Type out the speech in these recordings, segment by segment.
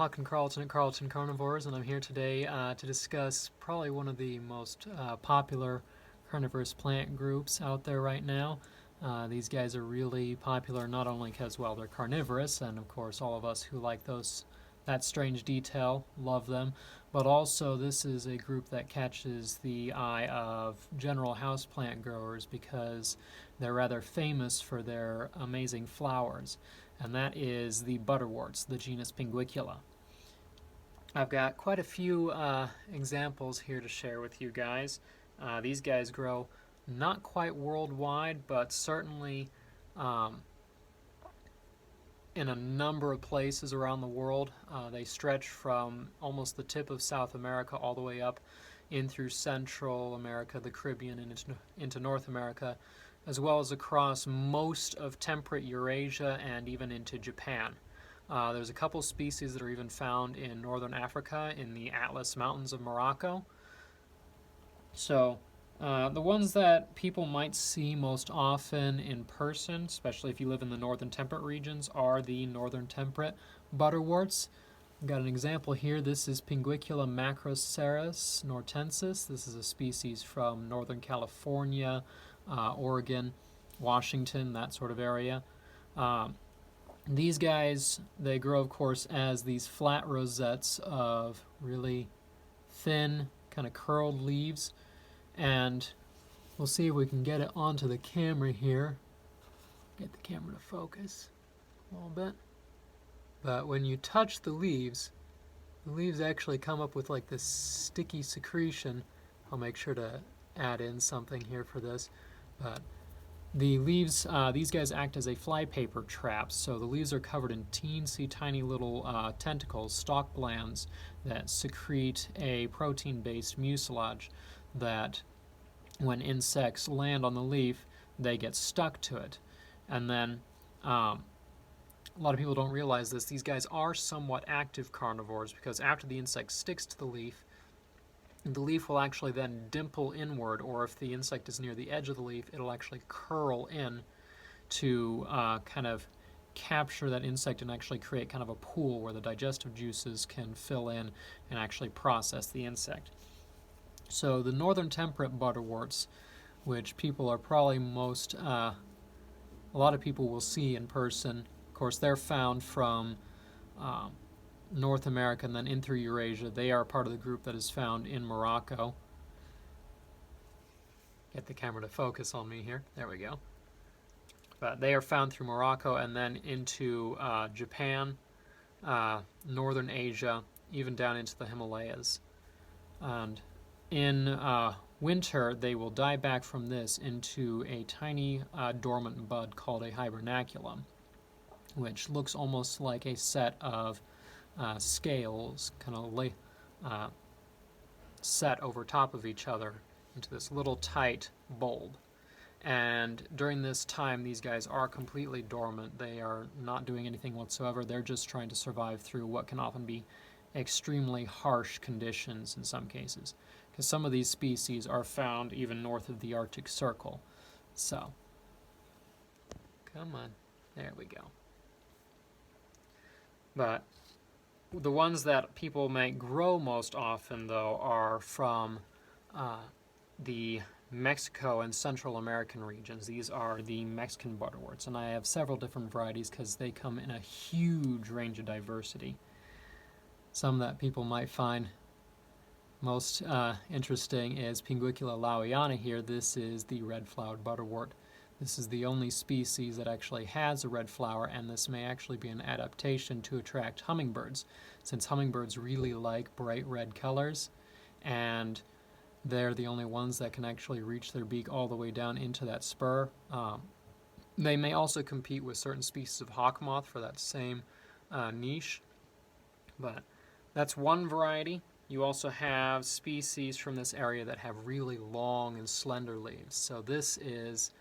Hawk and Carlton at Carlton Carnivores, and I'm here today to discuss probably one of the most popular carnivorous plant groups out there right now. These guys are really popular not only because, well, they're carnivorous, and of course all of us who like that strange detail love them, but also this is a group that catches the eye of general houseplant growers because they're rather famous for their amazing flowers, and that is the butterworts, the genus Pinguicula. I've got quite a few examples here to share with you guys. These guys grow not quite worldwide, but certainly in a number of places around the world. They stretch from almost the tip of South America all the way up in through Central America, the Caribbean, and into North America, as well as across most of temperate Eurasia and even into Japan. There's a couple species that are even found in northern Africa in the Atlas Mountains of Morocco. So the ones that people might see most often in person, especially if you live in the northern temperate regions, are the northern temperate butterworts. I've got an example here. This is Pinguicula macroceras nortensis. This is a species from northern California, Oregon, Washington, that sort of area. These guys, they grow, of course, as these flat rosettes of really thin, kind of curled leaves. And we'll see if we can get it onto the camera here. Get the camera to focus a little bit. But when you touch the leaves actually come up with like this sticky secretion. I'll make sure to add in something here for this. But the leaves, these guys act as a flypaper trap. So the leaves are covered in teensy tiny little tentacles, stalk glands, that secrete a protein-based mucilage that when insects land on the leaf, they get stuck to it. And then a lot of people don't realize this. These guys are somewhat active carnivores because after the insect sticks to the leaf will actually then dimple inward, or if the insect is near the edge of the leaf, it'll actually curl in to kind of capture that insect and actually create kind of a pool where the digestive juices can fill in and actually process the insect. So the northern temperate butterworts, which people are probably most, a lot of people will see in person. Of course, they're found from North America and then in through Eurasia. They are part of the group that is found in Morocco. Get the camera to focus on me here. There we go. But they are found through Morocco and then into Japan, Northern Asia, even down into the Himalayas. And in winter, they will die back from this into a tiny dormant bud called a hibernaculum, which looks almost like a set of scales kind of set over top of each other into this little tight bulb. And during this time, these guys are completely dormant. They are not doing anything whatsoever. They're just trying to survive through what can often be extremely harsh conditions in some cases, because some of these species are found even north of the Arctic Circle. So, come on, there we go. But the ones that people may grow most often, though, are from the Mexico and Central American regions. These are the Mexican butterworts, and I have several different varieties because they come in a huge range of diversity. Some that people might find most interesting is Pinguicula lawiana here. This is the red-flowered butterwort. This is the only species that actually has a red flower, and this may actually be an adaptation to attract hummingbirds, since hummingbirds really like bright red colors, and they're the only ones that can actually reach their beak all the way down into that spur. They may also compete with certain species of hawk moth for that same niche, but that's one variety. You also have species from this area that have really long and slender leaves. So this is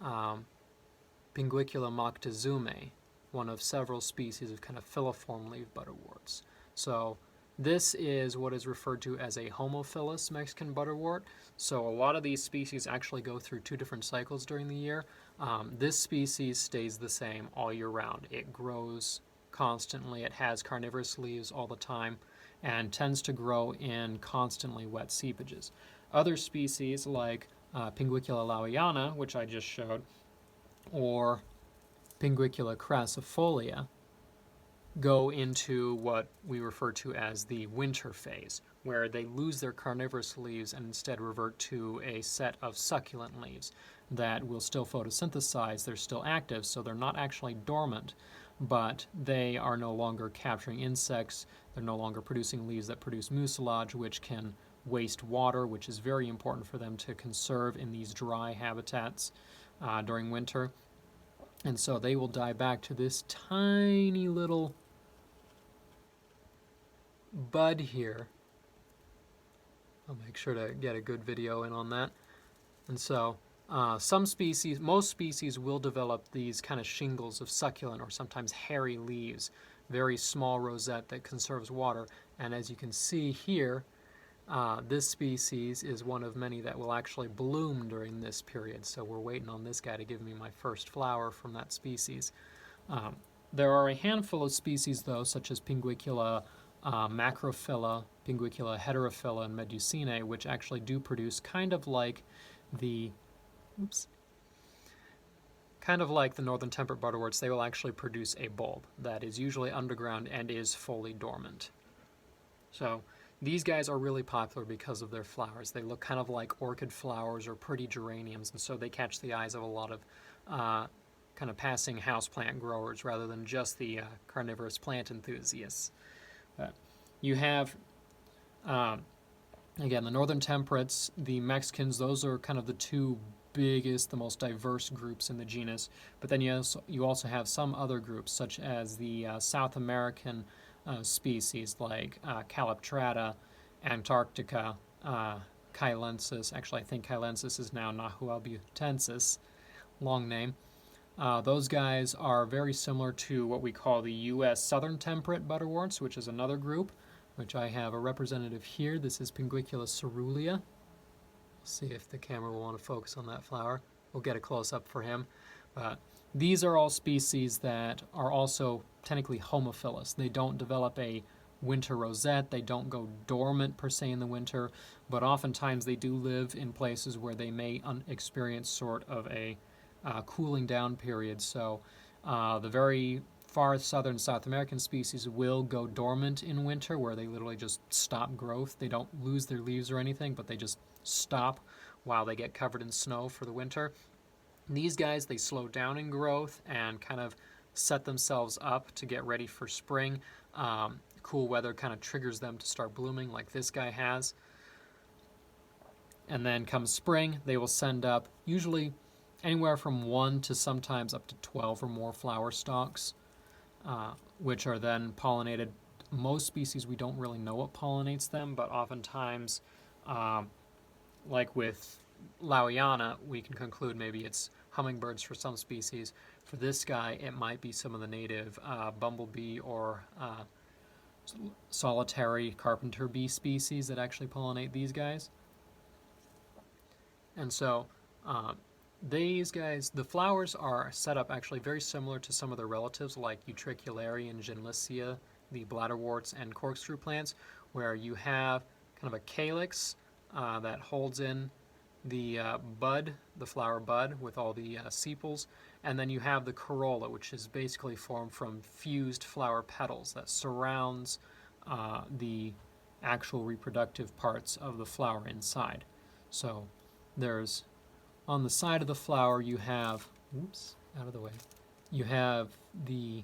Pinguicula Moctezumae, one of several species of kind of filiform leaf butterworts. So this is what is referred to as a homophilous Mexican butterwort. So a lot of these species actually go through two different cycles during the year. This species stays the same all year round. It grows constantly. It has carnivorous leaves all the time and tends to grow in constantly wet seepages. Other species like Pinguicula lawiana, which I just showed, or Pinguicula crassifolia, go into what we refer to as the winter phase, where they lose their carnivorous leaves and instead revert to a set of succulent leaves that will still photosynthesize. They're still active, so they're not actually dormant, but they are no longer capturing insects. They're no longer producing leaves that produce mucilage, which can waste water, which is very important for them to conserve in these dry habitats during winter. And so they will die back to this tiny little bud here. I'll make sure to get a good video in on that. And so some species, most species will develop these kind of shingles of succulent or sometimes hairy leaves, very small rosette that conserves water. And as you can see here, this species is one of many that will actually bloom during this period. So we're waiting on this guy to give me my first flower from that species. There are a handful of species, though, such as Pinguicula macrophylla, Pinguicula heterophylla, and Meducinae, which actually do produce kind of like the northern temperate butterworts. They will actually produce a bulb that is usually underground and is fully dormant. So these guys are really popular because of their flowers. They look kind of like orchid flowers or pretty geraniums, and so they catch the eyes of a lot of kind of passing houseplant growers rather than just the carnivorous plant enthusiasts. You have, again, the northern temperates, the Mexicans. Those are kind of the two biggest, the most diverse groups in the genus. But then you also have some other groups, such as the South American species like Calyptrata, Antarctica, Chilensis. Actually, I think Chilensis is now Nahuelbutensis, long name. Those guys are very similar to what we call the U.S. Southern Temperate Butterworts, which is another group, which I have a representative here. This is Pinguicula caerulea. See if the camera will want to focus on that flower. We'll get a close-up for him. These are all species that are also technically homophilous. They don't develop a winter rosette. They don't go dormant per se in the winter, but oftentimes they do live in places where they may experience sort of a cooling down period. So the very far southern South American species will go dormant in winter, where they literally just stop growth. They don't lose their leaves or anything, but they just stop while they get covered in snow for the winter. These guys, they slow down in growth and kind of set themselves up to get ready for spring. Cool weather kind of triggers them to start blooming like this guy has. And then come spring, they will send up usually anywhere from 1 to sometimes up to 12 or more flower stalks, which are then pollinated. Most species, we don't really know what pollinates them, but oftentimes, like with Lawiana, we can conclude maybe it's hummingbirds for some species. For this guy, it might be some of the native bumblebee or solitary carpenter bee species that actually pollinate these guys. And so these guys, the flowers are set up actually very similar to some of their relatives like Utriculare and Genlycia, the bladderworts and corkscrew plants, where you have kind of a calyx that holds in the bud, the flower bud, with all the sepals, and then you have the corolla, which is basically formed from fused flower petals that surrounds the actual reproductive parts of the flower inside. So there's, on the side of the flower, you have, out of the way, you have the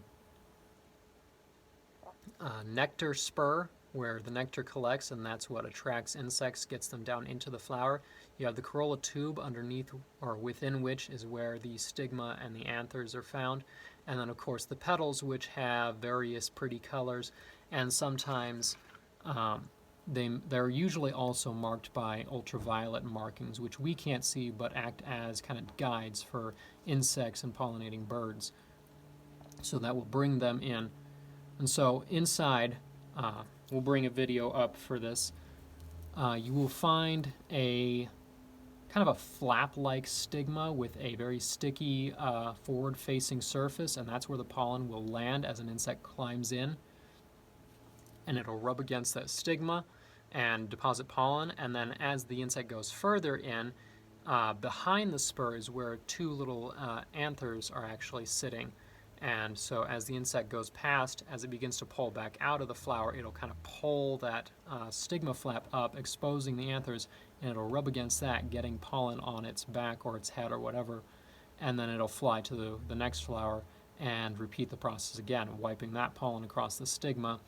nectar spur, where the nectar collects, and that's what attracts insects, gets them down into the flower. You have the corolla tube underneath, or within which is where the stigma and the anthers are found. And then, of course, the petals, which have various pretty colors, and sometimes they're usually also marked by ultraviolet markings, which we can't see but act as kind of guides for insects and pollinating birds. So that will bring them in. And so inside, we'll bring a video up for this. You will find a kind of a flap-like stigma with a very sticky forward-facing surface, and that's where the pollen will land as an insect climbs in, and it'll rub against that stigma and deposit pollen. And then as the insect goes further in, behind the spur is where two little anthers are actually sitting. And so as the insect goes past, as it begins to pull back out of the flower, it'll kind of pull that stigma flap up, exposing the anthers, and it'll rub against that, getting pollen on its back or its head or whatever. And then it'll fly to the next flower and repeat the process again, wiping that pollen across the stigma,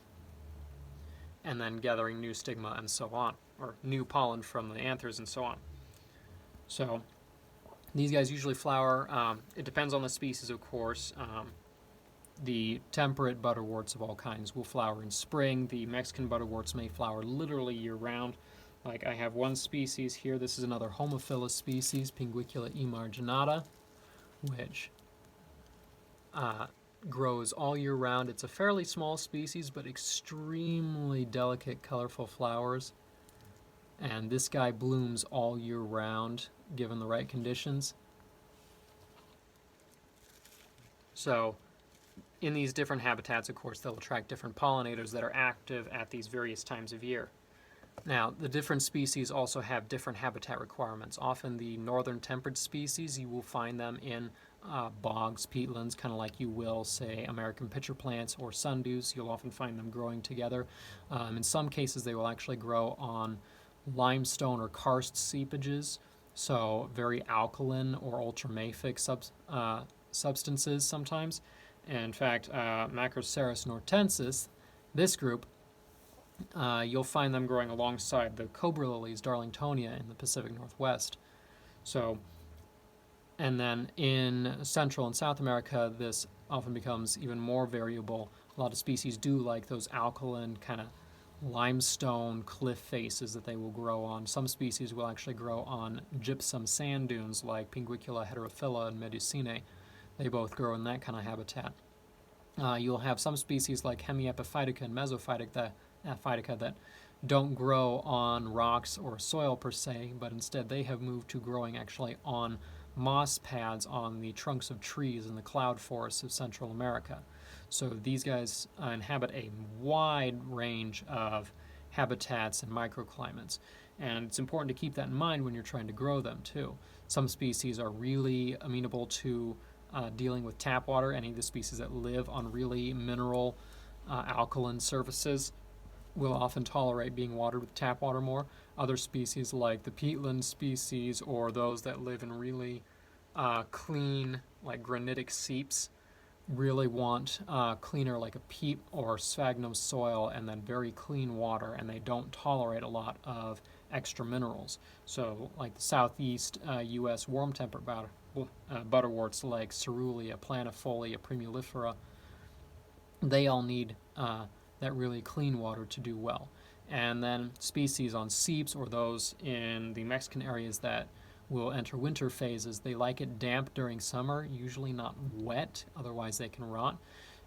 and then gathering new stigma and so on, or new pollen from the anthers and so on. So these guys usually flower. It depends on the species, of course. The temperate butterworts of all kinds will flower in spring. The Mexican butterworts may flower literally year-round. Like I have one species here. This is another homophilous species, Pinguicula emarginata, which grows all year round. It's a fairly small species, but extremely delicate, colorful flowers. And this guy blooms all year round, given the right conditions. So in these different habitats, of course, they'll attract different pollinators that are active at these various times of year. Now, the different species also have different habitat requirements. Often the northern temperate species, you will find them in bogs, peatlands, kind of like you will, say, American pitcher plants or sundews. You'll often find them growing together. In some cases, they will actually grow on limestone or karst seepages, so very alkaline or ultramafic substances sometimes. And in fact, Macroceras nortensis, this group, you'll find them growing alongside the cobra lilies, Darlingtonia, in the Pacific Northwest. So, and then in Central and South America, this often becomes even more variable. A lot of species do like those alkaline kind of limestone cliff faces that they will grow on. Some species will actually grow on gypsum sand dunes like Pinguicula heterophylla and Medicinae. They both grow in that kind of habitat. You'll have some species like Hemiepiphytica and Mesophytica that don't grow on rocks or soil per se, but instead they have moved to growing actually on moss pads on the trunks of trees in the cloud forests of Central America. So these guys inhabit a wide range of habitats and microclimates. And it's important to keep that in mind when you're trying to grow them too. Some species are really amenable to dealing with tap water. Any of the species that live on really mineral alkaline surfaces will often tolerate being watered with tap water more. Other species like the peatland species or those that live in really clean, like granitic seeps, really want cleaner, like a peat or sphagnum soil, and then very clean water, and they don't tolerate a lot of extra minerals. So like the southeast U.S. warm temperate butterworts like Cerulean, Planifolia, Primulifera, they all need that really clean water to do well. And then species on seeps or those in the Mexican areas that will enter winter phases, they like it damp during summer, usually not wet, otherwise they can rot.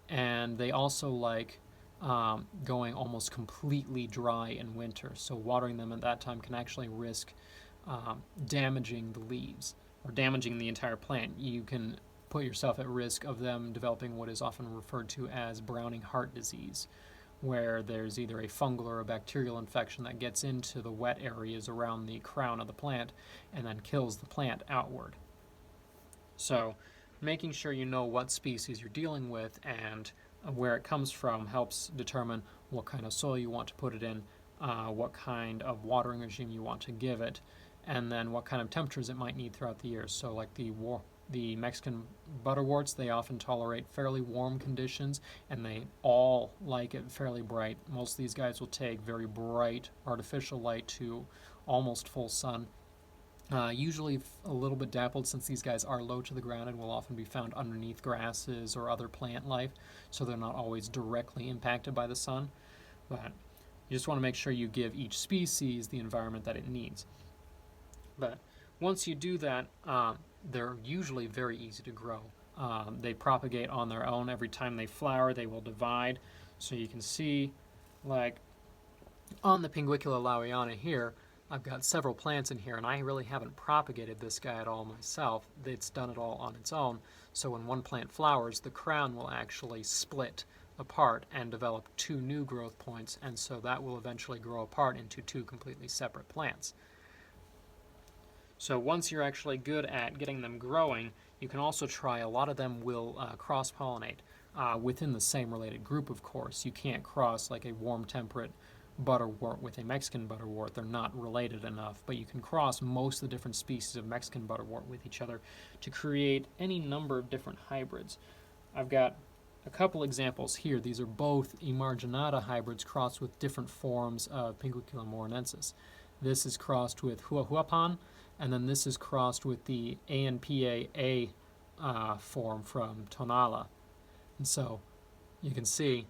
And they also like going almost completely dry in winter, so watering them at that time can actually risk damaging the leaves or damaging the entire plant. You can put yourself at risk of them developing what is often referred to as Browning heart disease, where there's either a fungal or a bacterial infection that gets into the wet areas around the crown of the plant and then kills the plant outward. So making sure you know what species you're dealing with and where it comes from helps determine what kind of soil you want to put it in, what kind of watering regime you want to give it, and then what kind of temperatures it might need throughout the year. So like the Mexican butterworts, they often tolerate fairly warm conditions, and they all like it fairly bright. Most of these guys will take very bright artificial light to almost full sun. Usually a little bit dappled, since these guys are low to the ground and will often be found underneath grasses or other plant life, so they're not always directly impacted by the sun. But you just want to make sure you give each species the environment that it needs. But once you do that, they're usually very easy to grow. They propagate on their own. Every time they flower, they will divide. So you can see, like on the Pinguicula lawiana here, I've got several plants in here, and I really haven't propagated this guy at all myself. It's done it all on its own. So when one plant flowers, the crown will actually split apart and develop two new growth points, and so that will eventually grow apart into two completely separate plants. So once you're actually good at getting them growing, you can also try, a lot of them will cross-pollinate within the same related group, of course. You can't cross like a warm temperate butterwort with a Mexican butterwort. They're not related enough, but you can cross most of the different species of Mexican butterwort with each other to create any number of different hybrids. I've got a couple examples here. These are both emarginata hybrids crossed with different forms of Pinguicula morinensis. This is crossed with huahuapan, and then this is crossed with the ANPA-A form from Tonala. And so you can see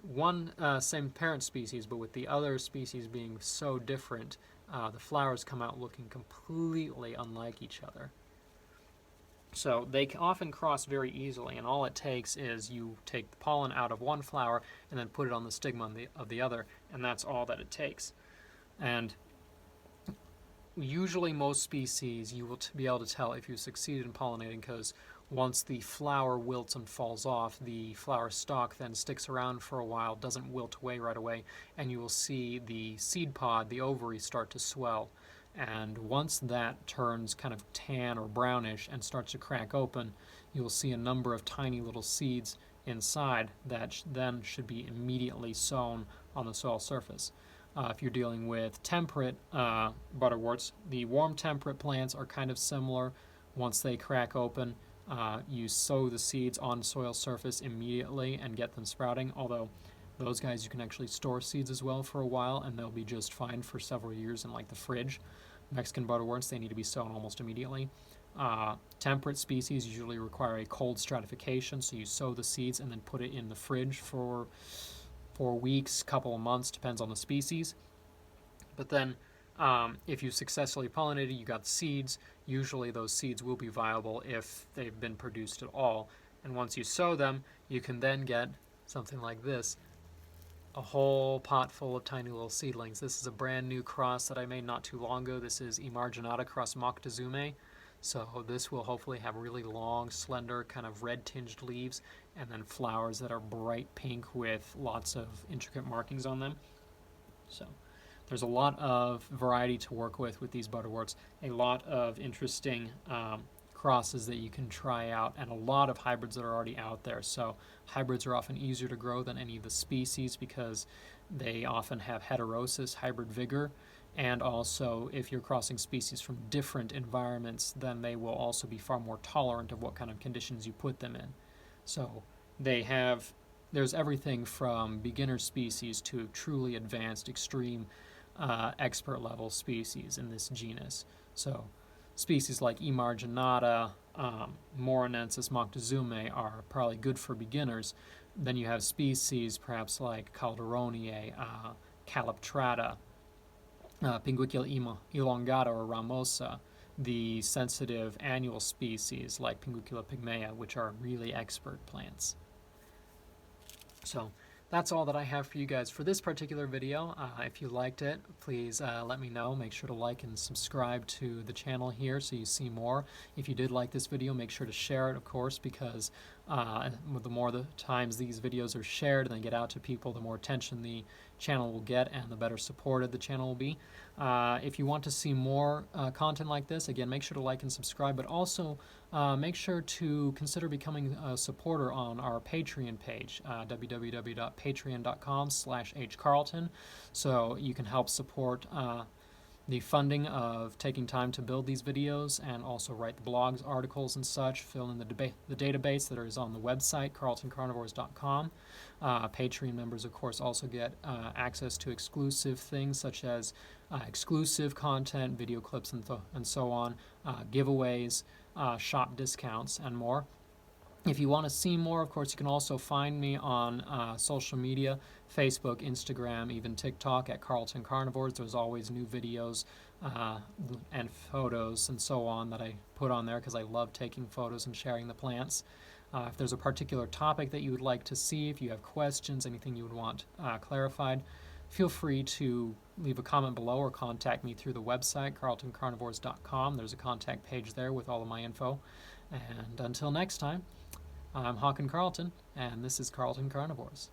one same parent species, but with the other species being so different, the flowers come out looking completely unlike each other. So they often cross very easily, and all it takes is you take the pollen out of one flower and then put it on the stigma of the other, and that's all that it takes. And usually most species you will be able to tell if you succeeded in pollinating, because once the flower wilts and falls off, the flower stalk then sticks around for a while, doesn't wilt away right away, and you will see the seed pod, the ovary, start to swell. And once that turns kind of tan or brownish and starts to crack open, you will see a number of tiny little seeds inside that then should be immediately sown on the soil surface. If you're dealing with temperate butterworts, the warm temperate plants are kind of similar. Once they crack open, you sow the seeds on soil surface immediately and get them sprouting, although those guys you can actually store seeds as well for a while, and they'll be just fine for several years in like the fridge. Mexican butterworts, they need to be sown almost immediately. Temperate species usually require a cold stratification, so you sow the seeds and then put it in the fridge for 4 weeks, couple of months, depends on the species. But then if you successfully pollinated, you got the seeds. Usually those seeds will be viable if they've been produced at all. And once you sow them, you can then get something like this, a whole pot full of tiny little seedlings. This is a brand new cross that I made not too long ago. This is emarginata cross Moctezuma. So this will hopefully have really long, slender, kind of red-tinged leaves, and then flowers that are bright pink with lots of intricate markings on them. So there's a lot of variety to work with these butterworts, a lot of interesting crosses that you can try out, and a lot of hybrids that are already out there. So hybrids are often easier to grow than any of the species because they often have heterosis, hybrid vigor, and also if you're crossing species from different environments, then they will also be far more tolerant of what kind of conditions you put them in. So there's everything from beginner species to truly advanced, extreme, expert level species in this genus. So species like emarginata, morinensis, Moctezuma are probably good for beginners. Then you have species perhaps like Calderoniae, Caliptrata, Pinguicula elongata or ramosa, the sensitive annual species like Pinguicula pygmaea, which are really expert plants. So that's all that I have for you guys for this particular video. If you liked it, please let me know. Make sure to like and subscribe to the channel here so you see more. If you did like this video, make sure to share it, of course, because the more the times these videos are shared and they get out to people, the more attention the channel will get and the better supported the channel will be. If you want to see more content like this, again, make sure to like and subscribe, but also make sure to consider becoming a supporter on our Patreon page, www.patreon.com/hcarlton, so you can help support the funding of taking time to build these videos and also write the blogs, articles, and such, fill in the database that is on the website, carltoncarnivores.com. Patreon members, of course, also get access to exclusive things such as exclusive content, video clips, and so on, giveaways, shop discounts, and more. If you want to see more, of course, you can also find me on social media, Facebook, Instagram, even TikTok at Carlton Carnivores. There's always new videos and photos and so on that I put on there because I love taking photos and sharing the plants. If there's a particular topic that you would like to see, if you have questions, anything you would want clarified, feel free to leave a comment below or contact me through the website, carltoncarnivores.com. There's a contact page there with all of my info. And until next time, I'm Hawken Carlton, and this is Carlton Carnivores.